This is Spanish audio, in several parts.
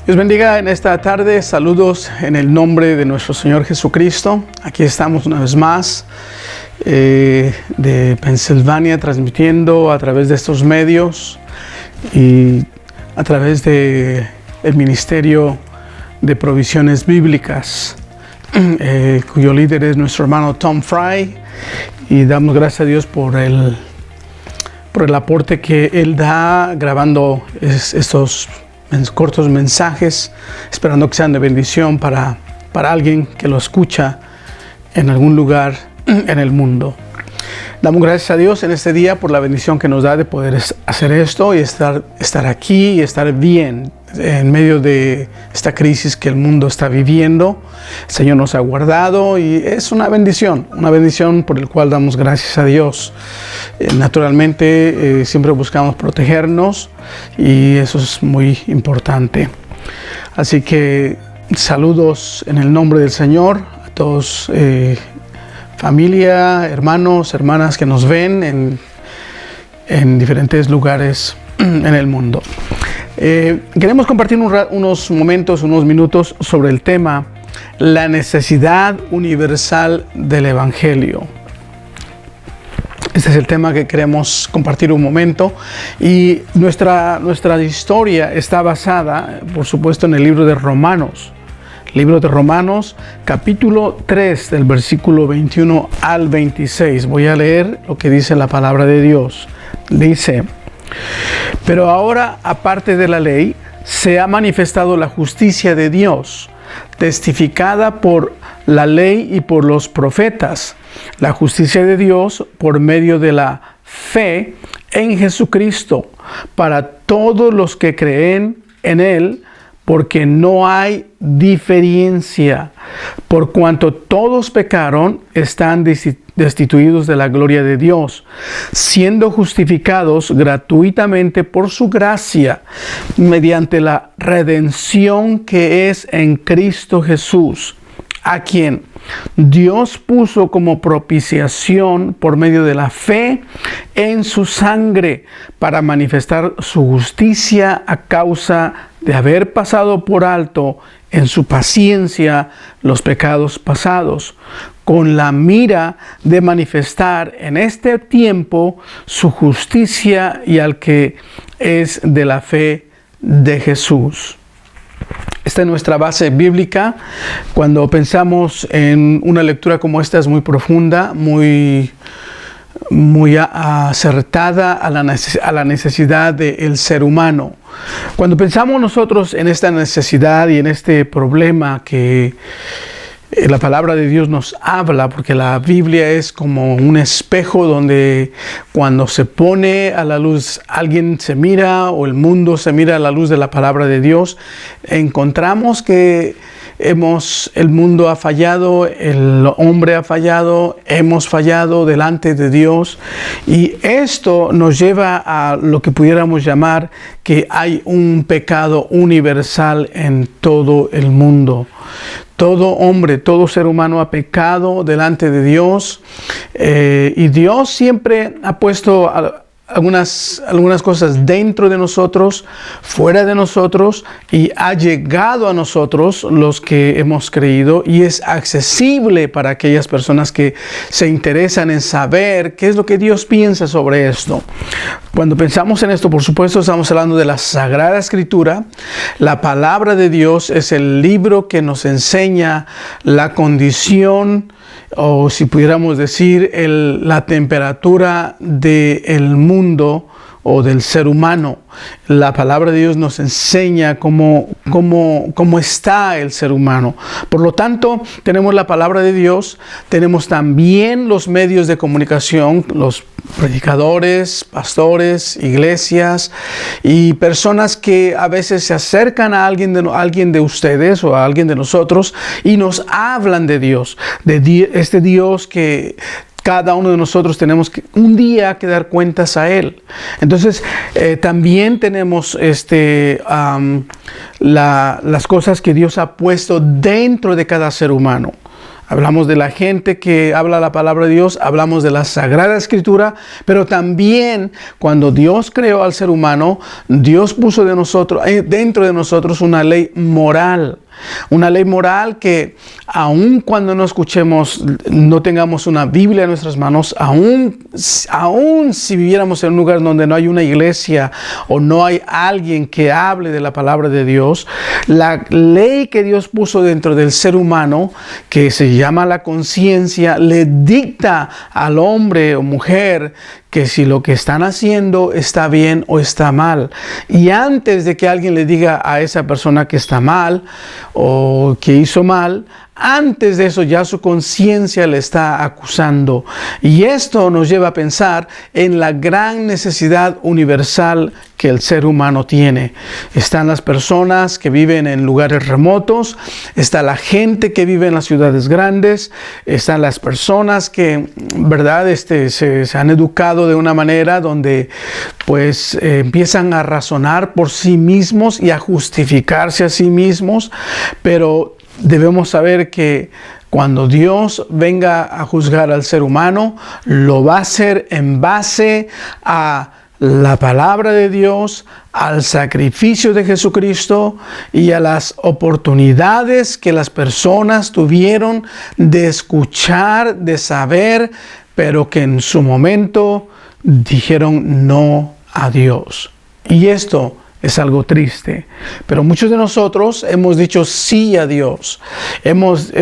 Dios bendiga en esta tarde. Saludos en el nombre de nuestro Señor Jesucristo. Aquí estamos una vez más de Pensilvania, transmitiendo a través de estos medios y a través de el Ministerio de Provisiones Bíblicas, cuyo líder es nuestro hermano Tom Fry, y damos gracias a Dios por el aporte que él da grabando estos cortos mensajes, esperando que sean de bendición para alguien que lo escucha en algún lugar en el mundo. Damos gracias a Dios en este día por la bendición que nos da de poder hacer esto y estar aquí y estar bien en medio de esta crisis que el mundo está viviendo. El Señor nos ha guardado y es una bendición por el cual damos gracias a Dios. Naturalmente siempre buscamos protegernos y eso es muy importante. Así que saludos en el nombre del Señor a todos, familia, hermanos, hermanas que nos ven en diferentes lugares en el mundo. Queremos compartir unos minutos sobre el tema la necesidad universal del Evangelio. Este es el tema que queremos compartir un momento, y nuestra historia está basada, por supuesto, en el libro de Romanos. Libro de Romanos, capítulo 3, del versículo 21 al 26. Voy a leer lo que dice la palabra de Dios. Dice: pero ahora, aparte de la ley, se ha manifestado la justicia de Dios, testificada por la ley y por los profetas, la justicia de Dios por medio de la fe en Jesucristo, para todos los que creen en Él, porque no hay diferencia, por cuanto todos pecaron, están destituidos de la gloria de Dios, siendo justificados gratuitamente por su gracia, mediante la redención que es en Cristo Jesús, a quien Dios puso como propiciación por medio de la fe en su sangre, para manifestar su justicia a causa de haber pasado por alto en su paciencia los pecados pasados, con la mira de manifestar en este tiempo su justicia y al que es de la fe de Jesús. Esta es nuestra base bíblica. Cuando pensamos en una lectura como esta, es muy profunda, muy acertada a la necesidad del ser humano. Cuando pensamos nosotros en esta necesidad y en este problema que la palabra de Dios nos habla, porque la Biblia es como un espejo donde cuando se pone a la luz, alguien se mira o el mundo se mira a la luz de la palabra de Dios, encontramos que el mundo ha fallado, el hombre ha fallado, hemos fallado delante de Dios, y esto nos lleva a lo que pudiéramos llamar que hay un pecado universal en todo el mundo. Todo hombre, todo ser humano ha pecado delante de Dios, y Dios siempre ha puesto algunas cosas dentro de nosotros, fuera de nosotros, y ha llegado a nosotros los que hemos creído, y es accesible para aquellas personas que se interesan en saber qué es lo que Dios piensa sobre esto. Cuando pensamos en esto, por supuesto, estamos hablando de la Sagrada Escritura. La palabra de Dios es el libro que nos enseña la condición, o si pudiéramos decir, la temperatura del mundo o del ser humano. La palabra de Dios nos enseña cómo está el ser humano. Por lo tanto, tenemos la palabra de Dios, tenemos también los medios de comunicación, los predicadores, pastores, iglesias y personas que a veces se acercan a alguien de ustedes o a alguien de nosotros y nos hablan de Dios, este Dios que cada uno de nosotros tenemos que un día que dar cuentas a Él. Entonces, también tenemos las cosas que Dios ha puesto dentro de cada ser humano. hablamos de la gente que habla la palabra de Dios, hablamos de la Sagrada Escritura, pero también cuando Dios creó al ser humano, Dios puso dentro de nosotros una ley moral. Una ley moral que aun cuando no escuchemos, no tengamos una Biblia en nuestras manos, aun si viviéramos en un lugar donde no hay una iglesia o no hay alguien que hable de la palabra de Dios, la ley que Dios puso dentro del ser humano, que se llama la conciencia, le dicta al hombre o mujer que si lo que están haciendo está bien o está mal. Y antes de que alguien le diga a esa persona que está mal o que hizo mal, antes de eso ya su conciencia le está acusando. Y esto nos lleva a pensar en la gran necesidad universal que el ser humano tiene. Están las personas que viven en lugares remotos, está la gente que vive en las ciudades grandes, están las personas que, ¿verdad? Se han educado de una manera donde pues empiezan a razonar por sí mismos y a justificarse a sí mismos, pero debemos saber que cuando Dios venga a juzgar al ser humano, lo va a hacer en base a la palabra de Dios, al sacrificio de Jesucristo y a las oportunidades que las personas tuvieron de escuchar, de saber, pero que en su momento dijeron no a Dios. Y esto es algo triste, pero muchos de nosotros hemos dicho sí a Dios, hemos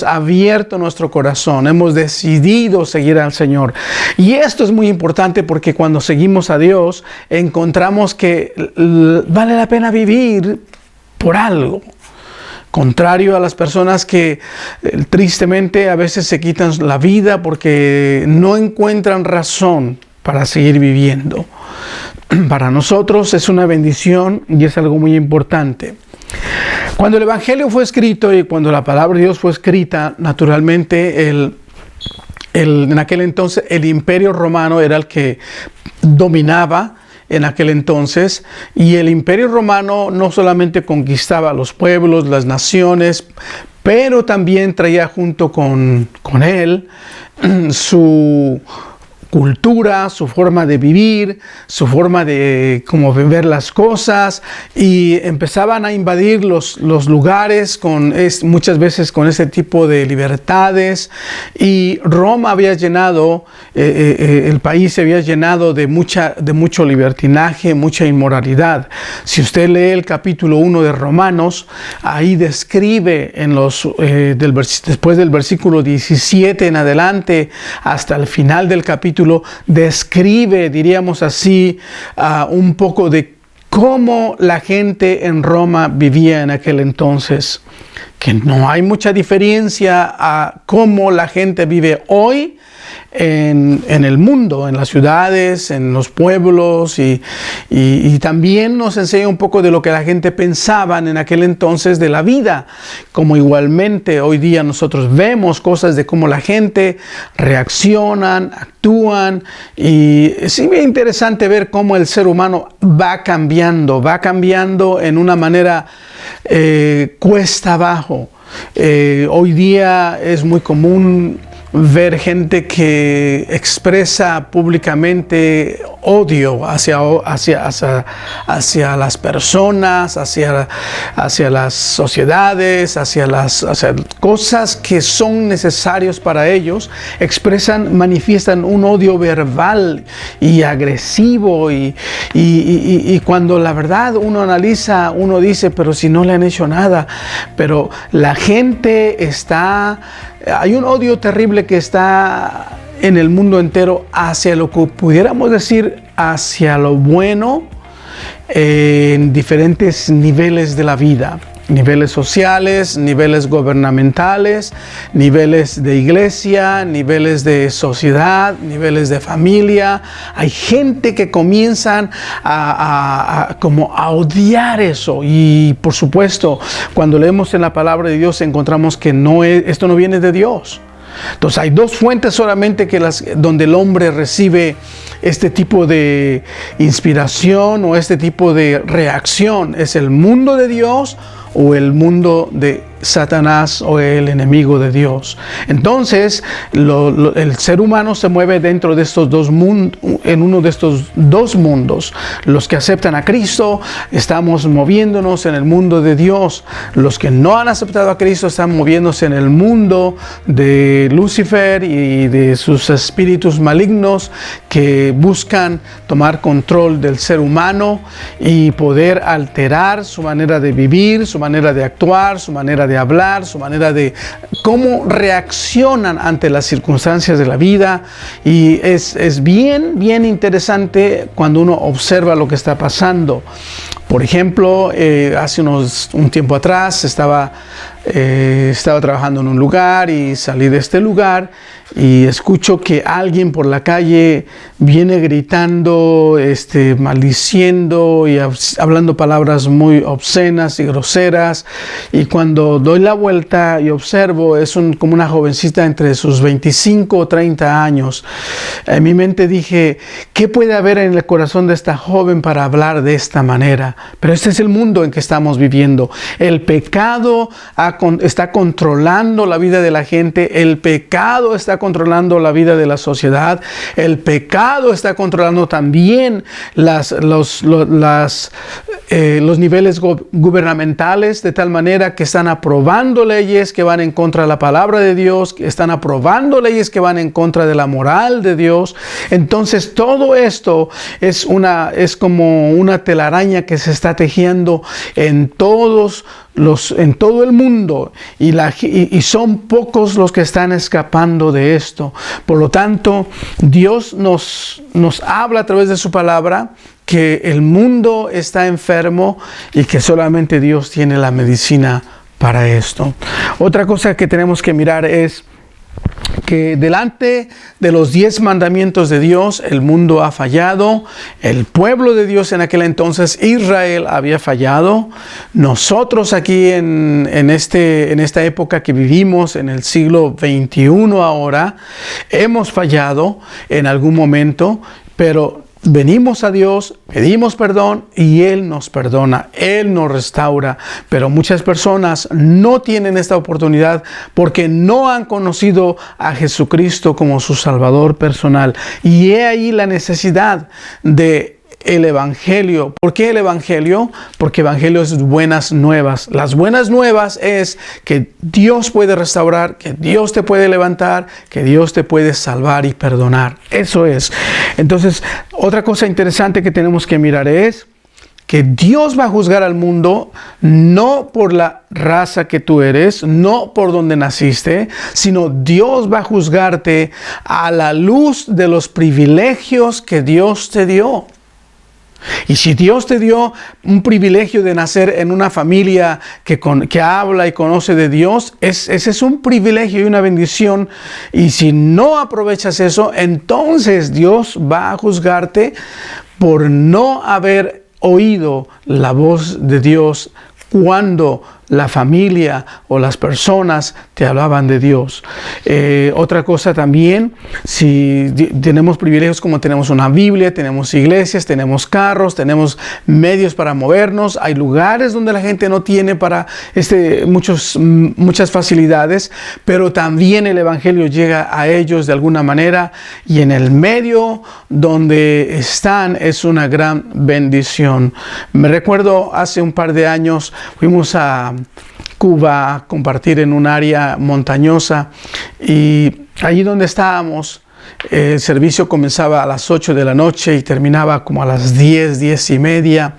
abierto nuestro corazón, hemos decidido seguir al Señor. Y esto es muy importante porque cuando seguimos a Dios, encontramos que vale la pena vivir por algo. Contrario a las personas que tristemente a veces se quitan la vida porque no encuentran razón para seguir viviendo. Para nosotros es una bendición y es algo muy importante. Cuando el Evangelio fue escrito y cuando la palabra de Dios fue escrita, naturalmente en aquel entonces el Imperio Romano era el que dominaba en aquel entonces, y el Imperio Romano no solamente conquistaba los pueblos, las naciones, pero también traía junto con él su cultura, su forma de vivir, su forma de cómo ver las cosas, y empezaban a invadir los lugares muchas veces con ese tipo de libertades, y Roma había llenado, el país se había llenado de mucho libertinaje, mucha inmoralidad. Si usted lee el capítulo 1 de Romanos, ahí describe después del versículo 17 en adelante hasta el final del capítulo, describe, diríamos así, un poco de cómo la gente en Roma vivía en aquel entonces, que no hay mucha diferencia a cómo la gente vive hoy en el mundo, en las ciudades, en los pueblos, y también nos enseña un poco de lo que la gente pensaba en aquel entonces de la vida, como igualmente hoy día nosotros vemos cosas de cómo la gente reaccionan, actúan, y es bien interesante ver cómo el ser humano va cambiando en una manera cuesta abajo. Hoy día es muy común ver gente que expresa públicamente odio hacia las personas, hacia las sociedades, hacia cosas que son necesarias para ellos. Manifiestan un odio verbal y agresivo, y cuando la verdad uno analiza, uno dice, pero si no le han hecho nada. Pero la gente hay un odio terrible que está en el mundo entero hacia lo que pudiéramos decir hacia lo bueno en diferentes niveles de la vida. Niveles sociales, niveles gubernamentales, niveles de iglesia, niveles de sociedad, niveles de familia. Hay gente que comienzan a odiar eso, y por supuesto cuando leemos en la palabra de Dios encontramos que esto no viene de Dios. Entonces hay dos fuentes solamente donde el hombre recibe este tipo de inspiración o este tipo de reacción: es el mundo de Dios o el mundo de Satanás o el enemigo de Dios. Entonces, el ser humano se mueve dentro de estos dos mundos, en uno de estos dos mundos. Los que aceptan a Cristo, estamos moviéndonos en el mundo de Dios. Los que no han aceptado a Cristo están moviéndose en el mundo de Lucifer y de sus espíritus malignos que buscan tomar control del ser humano y poder alterar su manera de vivir, su manera de actuar, su manera de hablar, su manera de cómo reaccionan ante las circunstancias de la vida. Y es bien interesante cuando uno observa lo que está pasando. Por ejemplo, hace un tiempo atrás estaba trabajando en un lugar y salí de este lugar y escucho que alguien por la calle viene gritando, maldiciendo y hablando palabras muy obscenas y groseras. Y cuando doy la vuelta y observo, es como una jovencita entre sus 25 o 30 años. En mi mente dije, ¿qué puede haber en el corazón de esta joven para hablar de esta manera? Pero este es el mundo en que estamos viviendo. El pecado está controlando la vida de la gente. El pecado está controlando la vida de la sociedad. El pecado está controlando también los niveles gubernamentales, de tal manera que están aprobando leyes que van en contra de la palabra de Dios, que están aprobando leyes que van en contra de la moral de Dios. Entonces todo esto es como una telaraña que se está tejiendo en todo el mundo, y son pocos los que están escapando de esto. Por lo tanto, Dios nos habla a través de su palabra que el mundo está enfermo y que solamente Dios tiene la medicina para esto. Otra cosa que tenemos que mirar es que delante de los 10 mandamientos de Dios, el mundo ha fallado. El pueblo de Dios en aquel entonces, Israel, había fallado. Nosotros aquí en esta época que vivimos, en el siglo XXI ahora, hemos fallado en algún momento, pero venimos a Dios, pedimos perdón y Él nos perdona, Él nos restaura. Pero muchas personas no tienen esta oportunidad porque no han conocido a Jesucristo como su Salvador personal. Y he ahí la necesidad de el Evangelio. ¿Por qué el Evangelio? Porque Evangelio es buenas nuevas. Las buenas nuevas es que Dios puede restaurar, que Dios te puede levantar, que Dios te puede salvar y perdonar. Eso es. Entonces, otra cosa interesante que tenemos que mirar es que Dios va a juzgar al mundo no por la raza que tú eres, no por donde naciste, sino Dios va a juzgarte a la luz de los privilegios que Dios te dio. Y si Dios te dio un privilegio de nacer en una familia que habla y conoce de Dios, ese es un privilegio y una bendición. Y si no aprovechas eso, entonces Dios va a juzgarte por no haber oído la voz de Dios cuando la familia o las personas te hablaban de Dios. Otra cosa también, si tenemos privilegios como tenemos una Biblia, tenemos iglesias, tenemos carros, tenemos medios para movernos, hay lugares donde la gente no tiene para muchas facilidades, pero también el Evangelio llega a ellos de alguna manera, y en el medio donde están es una gran bendición. Me recuerdo hace un par de años fuimos a Cuba a compartir en un área montañosa, y allí donde estábamos el servicio comenzaba a las 8 de la noche y terminaba como a las 10:30,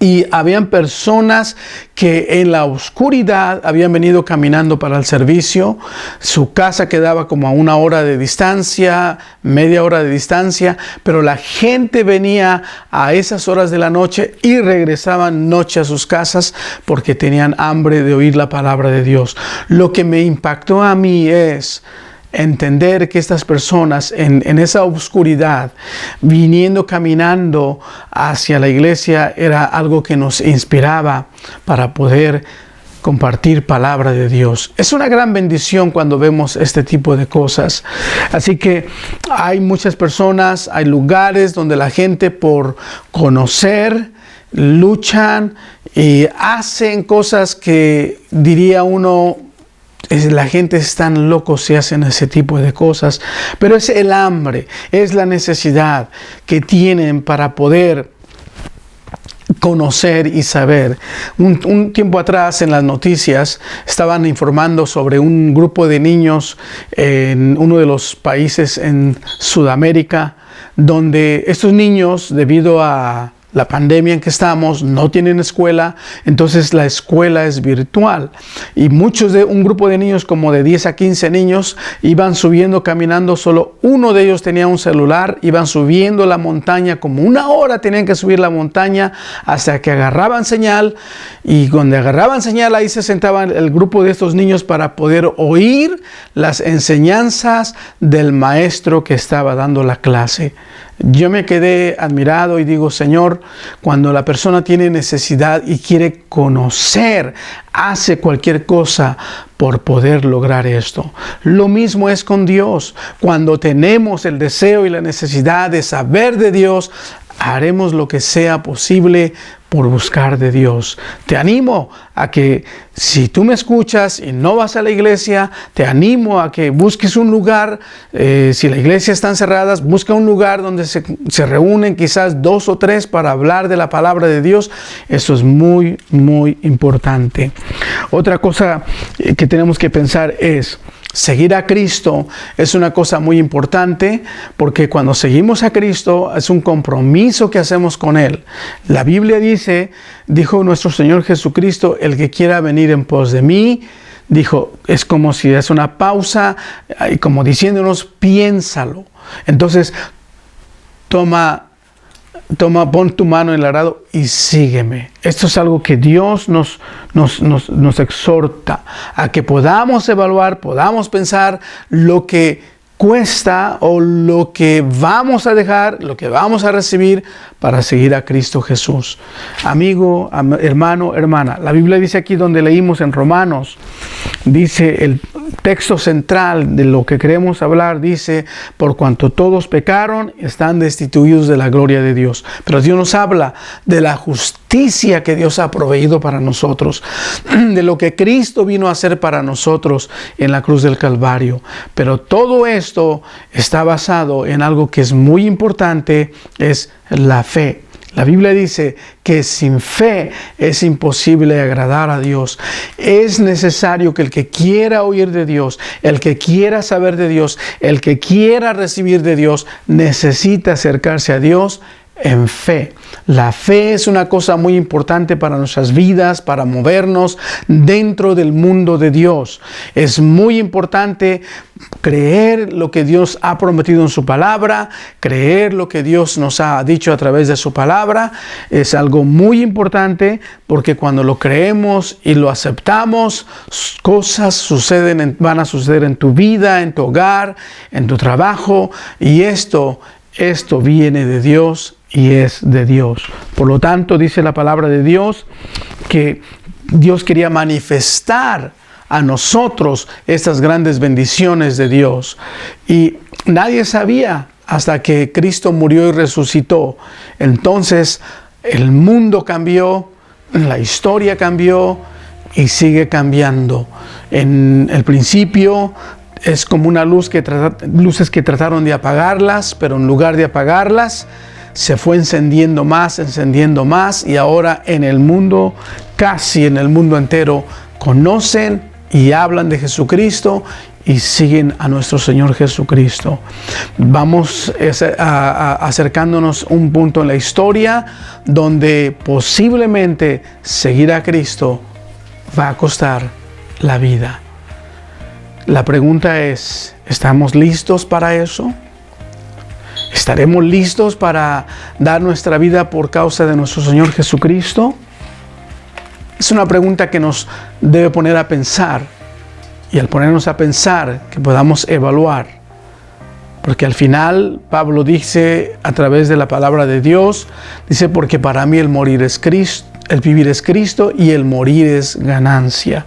y habían personas que en la oscuridad habían venido caminando para el servicio. Su casa quedaba como a 1 hora de distancia, media hora de distancia, pero la gente venía a esas horas de la noche y regresaban noche a sus casas porque tenían hambre de oír la palabra de Dios. Lo que me impactó a mí es entender que estas personas en esa oscuridad, viniendo, caminando hacia la iglesia, era algo que nos inspiraba para poder compartir palabra de Dios. Es una gran bendición cuando vemos este tipo de cosas. Así que hay muchas personas, hay lugares donde la gente, por conocer luchan y hacen cosas que diría uno, la gente es tan loco si hacen ese tipo de cosas, pero es el hambre, es la necesidad que tienen para poder conocer y saber. Un tiempo atrás en las noticias estaban informando sobre un grupo de niños en uno de los países en Sudamérica, donde estos niños, debido a la pandemia en que estamos, no tienen escuela, entonces la escuela es virtual. Y un grupo de niños, como de 10 a 15 niños, iban subiendo, caminando, solo uno de ellos tenía un celular, iban subiendo la montaña, como 1 hora tenían que subir la montaña hasta que agarraban señal, y cuando agarraban señal ahí se sentaban el grupo de estos niños para poder oír las enseñanzas del maestro que estaba dando la clase. Yo me quedé admirado y digo, Señor, cuando la persona tiene necesidad y quiere conocer, hace cualquier cosa por poder lograr esto. Lo mismo es con Dios. Cuando tenemos el deseo y la necesidad de saber de Dios, haremos lo que sea posible por buscar de Dios. Te animo a que, si tú me escuchas y no vas a la iglesia, te animo a que busques un lugar. Si la iglesia está cerrada, busca un lugar donde se reúnen quizás 2 o 3 para hablar de la palabra de Dios. Eso es muy, muy importante. Otra cosa que tenemos que pensar es, seguir a Cristo es una cosa muy importante, porque cuando seguimos a Cristo es un compromiso que hacemos con Él. La Biblia dijo nuestro Señor Jesucristo, el que quiera venir en pos de mí, dijo, es como si es una pausa, como diciéndonos, piénsalo. Entonces, pon tu mano en el arado y sígueme. Esto es algo que Dios nos exhorta a que podamos evaluar, podamos pensar lo que cuesta o lo que vamos a dejar, lo que vamos a recibir para seguir a Cristo Jesús. Amigo, hermano, hermana, la Biblia dice aquí donde leímos en Romanos, dice el texto central de lo que queremos hablar, dice, por cuanto todos pecaron, están destituidos de la gloria de Dios. Pero Dios nos habla de la justicia que Dios ha proveído para nosotros, de lo que Cristo vino a hacer para nosotros en la cruz del Calvario. Pero todo esto está basado en algo que es muy importante, es la fe. La Biblia dice que sin fe es imposible agradar a Dios. Es necesario que el que quiera oír de Dios, el que quiera saber de Dios, el que quiera recibir de Dios, necesita acercarse a Dios en fe. La fe es una cosa muy importante para nuestras vidas, para movernos dentro del mundo de Dios. Es muy importante creer lo que Dios ha prometido en su palabra, creer lo que Dios nos ha dicho a través de su palabra. Es algo muy importante, porque cuando lo creemos y lo aceptamos, cosas van a suceder en tu vida, en tu hogar, en tu trabajo, y esto viene de Dios y es de Dios. Por lo tanto, dice la palabra de Dios que Dios quería manifestar a nosotros estas grandes bendiciones de Dios. Y nadie sabía hasta que Cristo murió y resucitó. Entonces, el mundo cambió, la historia cambió y sigue cambiando. En el principio es como una luces que trataron de apagarlas, pero en lugar de apagarlas, se fue encendiendo más, y ahora en el mundo, casi en el mundo entero, conocen y hablan de Jesucristo y siguen a nuestro Señor Jesucristo. Vamos acercándonos a un punto en la historia donde posiblemente seguir a Cristo va a costar la vida. La pregunta es, ¿estamos listos para eso? ¿Estaremos listos para dar nuestra vida por causa de nuestro Señor Jesucristo? Es una pregunta que nos debe poner a pensar, y al ponernos a pensar, que podamos evaluar. Porque al final Pablo dice, a través de la palabra de Dios, dice, porque para mí el vivir es Cristo y el morir es ganancia.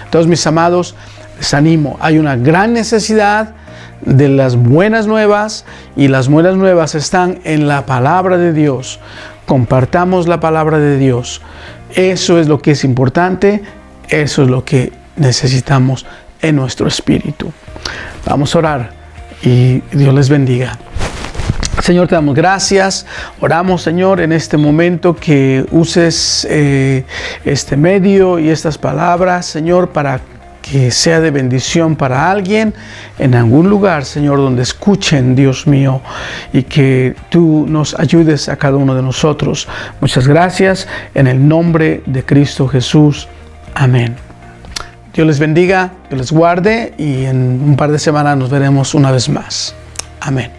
Entonces, mis amados, les animo, hay una gran necesidad de las buenas nuevas, y las buenas nuevas están en la palabra de Dios. compartamos la palabra de Dios. Eso es lo que es importante, eso es lo que necesitamos en nuestro espíritu. Vamos a orar y Dios les bendiga. Señor, te damos gracias. Oramos, Señor, en este momento que uses este medio y estas palabras, Señor, para que sea de bendición para alguien en algún lugar, Señor, donde escuchen, Dios mío, y que tú nos ayudes a cada uno de nosotros. Muchas gracias en el nombre de Cristo Jesús. Amén. Dios les bendiga, Dios les guarde y en un par de semanas nos veremos una vez más. Amén.